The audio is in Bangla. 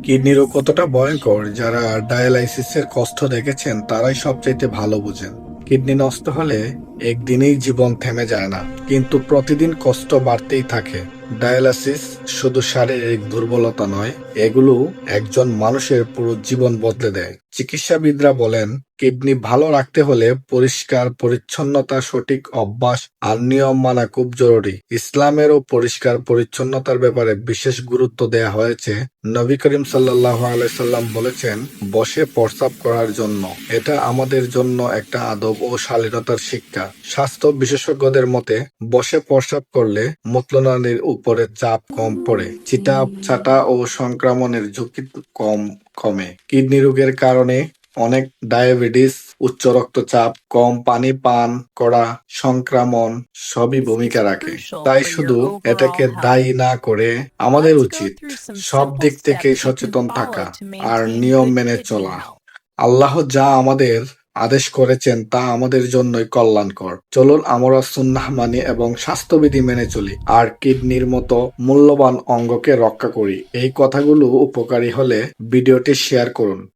কিডনি রোগ কতটা ভয়ঙ্কর যারা ডায়ালাইসিসের কষ্ট দেখেছেন তারাই সবচাইতে ভালো বুঝেন। কিডনি নষ্ট হলে একদিনেই জীবন থেমে যায় না, কিন্তু প্রতিদিন কষ্ট বাড়তেই থাকে। ডায়ালাইসিস শুধু শারীরিক দুর্বলতা নয়, এগুলো একজন মানুষের পুরো জীবন বদলে দেয়। চিকিৎসাবিদরা বলেন কিডনি ভালো রাখতে হলে পরিষ্কার পরিচ্ছন্নতা, সঠিক অভ্যাস আর নিয়ম মানা খুব জরুরি। ইসলামেরও পরিষ্কার পরিচ্ছন্নতার ব্যাপারে বিশেষ গুরুত্ব দেয়া হয়েছে। নবী করিম সাল্লাল্লাহু আলাইহি সাল্লাম বলেছেন, বসে প্রস্রাব করার জন্য। এটা আমাদের জন্য একটা আদব ও শালীনতার শিক্ষা। স্বাস্থ্য বিশেষজ্ঞদের মতে বসে প্রস্রাব করলে মূত্রনালীর উপরে চাপ কম পড়ে, চিটা চাটা ও সংক্রমণের ঝুঁকি কমে। কিডনি রোগের কারণে অনেক ডায়াবেটিস, উচ্চ রক্তচাপ, কম পানি পান করা, সংক্রমণ সবই ভূমিকা রাখে। তাই শুধু এটাকে দায়ী না করে আমাদের উচিত সব দিক থেকে সচেতন থাকা আর নিয়ম মেনে চলা। আল্লাহ যা আমাদের আদেশ করেছেন তা আমাদের জন্যই কল্যাণকর। চলুন আমরা সুন্নাহ মানি এবং স্বাস্থ্যবিধি মেনে চলি আর কিডনির মতো মূল্যবান অঙ্গকে রক্ষা করি। এই কথাগুলো উপকারী হলে ভিডিওটি শেয়ার করুন।